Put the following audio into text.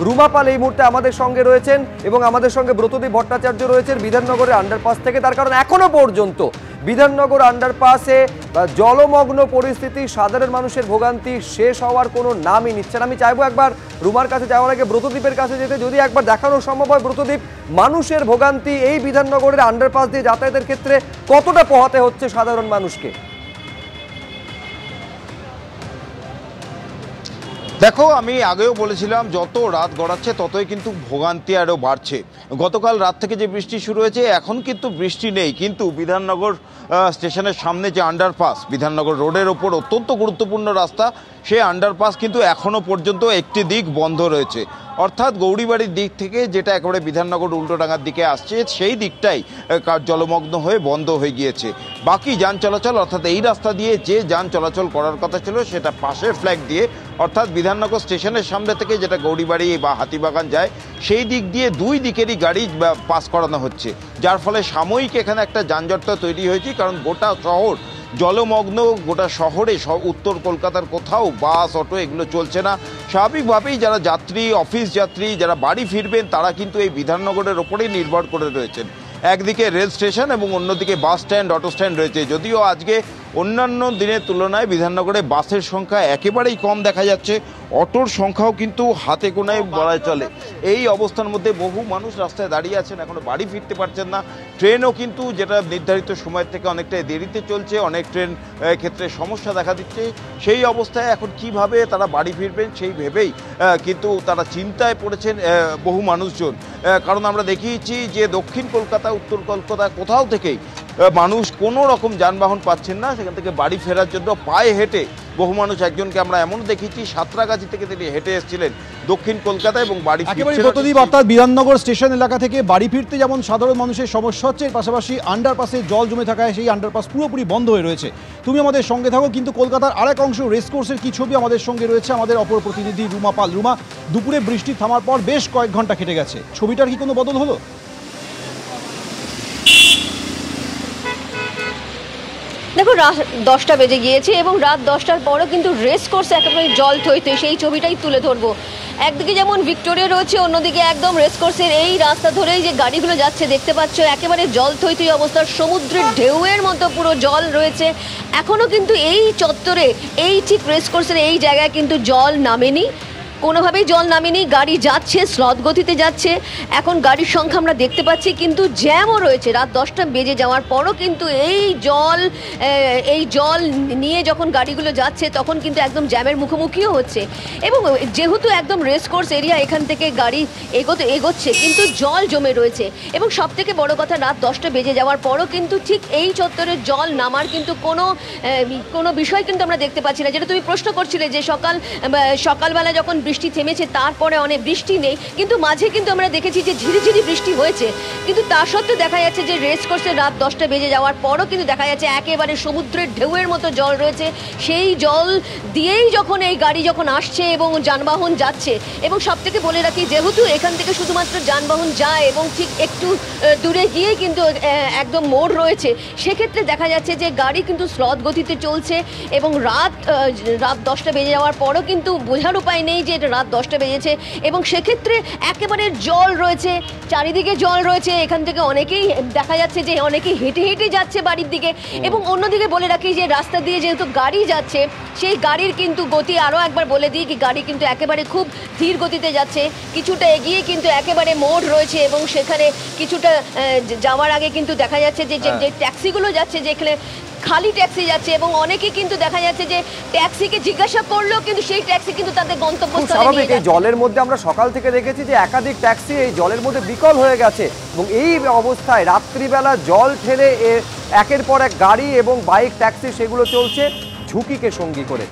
রুমা পাল এই মুহূর্তে আমাদের সঙ্গে রয়েছেন এবং আমাদের সঙ্গে ব্রতদীপ ভট্টাচার্য রয়েছেন বিধাননগরের আন্ডারপাস থেকে। তার কারণ এখনো পর্যন্ত বিধাননগর আন্ডারপাসে জলমগ্ন পরিস্থিতি, সাধারণ মানুষের ভোগান্তি শেষ হওয়ার কোনো নামই নিচ্ছে না। আমি চাইবো একবার রুমার কাছে যাওয়ার আগে ব্রতদীপের কাছে যেতে, যদি একবার দেখানো সম্ভব হয়। ব্রতদীপ, মানুষের ভোগান্তি এই বিধাননগরের আন্ডারপাস দিয়ে যাতায়াতের ক্ষেত্রে কতটা পোহাতে হচ্ছে সাধারণ মানুষকে? দেখো, আমি আগেও বলেছিলাম যত রাত গড়াচ্ছে ততই কিন্তু ভোগান্তি আরও বাড়ছে। গতকাল রাত থেকে যে বৃষ্টি শুরু হয়েছে, এখন কিন্তু বৃষ্টি নেই, কিন্তু বিধাননগর স্টেশনের সামনে যে আন্ডারপাস, বিধাননগর রোডের ওপর অত্যন্ত গুরুত্বপূর্ণ রাস্তা, সেই আন্ডারপাস কিন্তু এখনও পর্যন্ত একটি দিক বন্ধ রয়েছে। অর্থাৎ গৌরীবাড়ির দিক থেকে যেটা একেবারে বিধাননগর উল্টোডাঙ্গার দিকে আসছে, সেই দিকটাই জলমগ্ন হয়ে বন্ধ হয়ে গিয়েছে। বাকি যান চলাচল, অর্থাৎ এই রাস্তা দিয়ে যে যান চলাচল করার কথা ছিল সেটা পাশের ফ্ল্যাগ দিয়ে, অর্থাৎ বিধাননগর স্টেশনের সামনে থেকে যেটা গৌরীবাড়ি বা হাতিবাগান যায়, সেই দিক দিয়ে দুই দিকেরই গাড়ি পাস করানো হচ্ছে, যার ফলে সাময়িক এখানে একটা যানজটটা তৈরি হয়েছে। কারণ গোটা শহর জলমগ্ন, গোটা শহরে উত্তর কলকাতার কোথাও বাস অটো এগুলো চলছে না। স্বাভাবিকভাবেই যারা যাত্রী, অফিস যাত্রী, যারা বাড়ি ফিরবেন, তারা কিন্তু এই বিধাননগরের ওপরেই নির্ভর করে রয়েছেন। একদিকে রেল স্টেশন এবং অন্যদিকে বাস স্ট্যান্ড, অটো স্ট্যান্ড রয়েছে। যদিও আজকে অন্যান্য দিনের তুলনায় বিধাননগরে বাসের সংখ্যা একেবারেই কম দেখা যাচ্ছে, অটোর সংখ্যাও কিন্তু হাতে গোনায় বলা চলে। এই অবস্থার মধ্যে বহু মানুষ রাস্তায় দাঁড়িয়ে আছেন, এখনো বাড়ি ফিরতে পারছেন না। ট্রেনও কিন্তু যেটা নির্ধারিত সময়ের থেকে অনেকটাই দেরিতে চলছে, অনেক ট্রেন ক্ষেত্রে সমস্যা দেখা দিচ্ছে। সেই অবস্থায় এখন কিভাবে তারা বাড়ি ফিরবেন সেই ভেবেই কিন্তু তারা চিন্তায় পড়েছেন বহু মানুষজন। কারণ আমরা দেখিয়েছি যে দক্ষিণ কলকাতা, উত্তর কলকাতা কোথাও থেকেই মানুষ কোনো রকম যানবাহন পাচ্ছেন না, সেখান থেকে বাড়ি ফেরার জন্য পায়ে হেঁটে বহু মানুষ, একজনকে আমরা এমন দেখেছি সাঁতরাগাছি থেকে তিনি হেঁটে এসেছিলেন দক্ষিণ কলকাতা এবং বাড়ি ফিরছেন। অর্থাৎ বিধাননগর স্টেশন এলাকা থেকে বাড়ি ফিরতে যেমন সাধারণ মানুষের সমস্যা হচ্ছে, এর পাশাপাশি আন্ডারপাসে জল জমে থাকায় সেই আন্ডারপাস পুরোপুরি বন্ধ হয়ে রয়েছে। তুমি আমাদের সঙ্গে থাকো, কিন্তু কলকাতার আরেক অংশ রেসকোর্সের কি ছবি আমাদের সঙ্গে রয়েছে আমাদের অপর প্রতিনিধি রুমা পাল। রুমা, দুপুরে বৃষ্টি থামার পর বেশ কয়েক ঘন্টা কেটে গেছে, ছবিটার কি কোনো বদল হলো? দেখো, রাত 10টা বেজে গিয়েছে এবং রাত 10টার পরও কিন্তু রেস কোর্সে একেবারে জল থইতে, সেই ছবিটাই তুলে ধরবো। একদিকে যেমন ভিক্টোরিয়া রয়েছে, অন্যদিকে একদম রেস কোর্সের এই রাস্তা ধরেই যে গাড়িগুলো যাচ্ছে দেখতে পাচ্ছ, একেবারে জল থইতই অবস্থার, সমুদ্রের ঢেউয়ের মতো পুরো জল রয়েছে। এখনও কিন্তু এই চত্বরে, এই ঠিক রেস কোর্সের এই জায়গায় কিন্তু জল নামেনি, কোনোভাবেই জল নামেনি। গাড়ি যাচ্ছে, স্লথ গতিতে যাচ্ছে। এখন গাড়ির সংখ্যা আমরা দেখতে পাচ্ছি, কিন্তু জ্যামও রয়েছে। রাত 10টা বেজে যাওয়ার পরও কিন্তু এই জল নিয়ে যখন গাড়িগুলো যাচ্ছে তখন কিন্তু একদম জ্যামের মুখোমুখিও হচ্ছে। এবং যেহেতু একদম রেস কোর্স এরিয়া, এখান থেকে গাড়ি এগোচ্ছে, কিন্তু জল জমে রয়েছে। এবং সবথেকে বড় কথা, রাত 10টা বেজে যাওয়ার পরও কিন্তু ঠিক এই চত্বরে জল নামার কিন্তু কোনো বিষয় কিন্তু আমরা দেখতে পাচ্ছি না। যেটা তুমি প্রশ্ন করছিলে যে সকালবেলা যখন বৃষ্টি থেমেছে, তারপরে অনেক বৃষ্টি নেই, কিন্তু মাঝে কিন্তু আমরা দেখেছি যে ঝিরিঝিরি বৃষ্টি হয়েছে। কিন্তু তা সত্ত্বেও দেখা যাচ্ছে যে রেস কোর্সে রাত 10টা বেজে যাওয়ার পরও কিন্তু দেখা যাচ্ছে একেবারে সমুদ্রের ঢেউয়ের মতো জল রয়েছে। সেই জল দিয়েই যখন এই গাড়ি যখন আসছে এবং যানবাহন যাচ্ছে, এবং সব থেকে বলে রাখি, যেহেতু এখান থেকে শুধুমাত্র যানবাহন যায় এবং ঠিক একটু দূরে গিয়ে কিন্তু একদম মোড় রয়েছে, সেক্ষেত্রে দেখা যাচ্ছে যে গাড়ি কিন্তু স্লথ গতিতে চলছে। এবং রাত 10টা বেজে যাওয়ার পরও কিন্তু বোঝার উপায় নেই যে রাত 10টা বেজেছে। এবং সেক্ষেত্রে একেবারে জল রয়েছে, চারিদিকে জল রয়েছে। এখান থেকে অনেকেই দেখা যাচ্ছে যে অনেকেই হেঁটে হেঁটে যাচ্ছে বাড়ির দিকে। এবং অন্যদিকে বলে রাখি যে রাস্তা দিয়ে যেহেতু গাড়ি যাচ্ছে, সেই গাড়ির কিন্তু গতি আরও একবার বলে দিই কি, গাড়ি কিন্তু একেবারে খুব ধীর গতিতে যাচ্ছে। কিছুটা এগিয়ে কিন্তু একেবারে মোড় রয়েছে এবং সেখানে কিছুটা যাওয়ার আগে কিন্তু দেখা যাচ্ছে যে ট্যাক্সিগুলো যাচ্ছে, যেখানে খালি ট্যাক্সি যাচ্ছে এবং অনেকেই কিন্তু দেখা যাচ্ছে যে ট্যাক্সিকে জিজ্ঞাসা করলেও কিন্তু সেই ট্যাক্সি কিন্তু তাদের গন্তব্যস্থলে নিয়ে যাচ্ছে। এই জলের মধ্যে আমরা সকাল থেকে দেখেছি যে একাধিক ট্যাক্সি এই জলের মধ্যে বিকল হয়ে গেছে এবং এই অবস্থায় রাত্রিবেলা জল ঠেলে একের পর এক গাড়ি এবং বাইক, ট্যাক্সি সেগুলো চলছে ঝুঁকিকে সঙ্গী করে।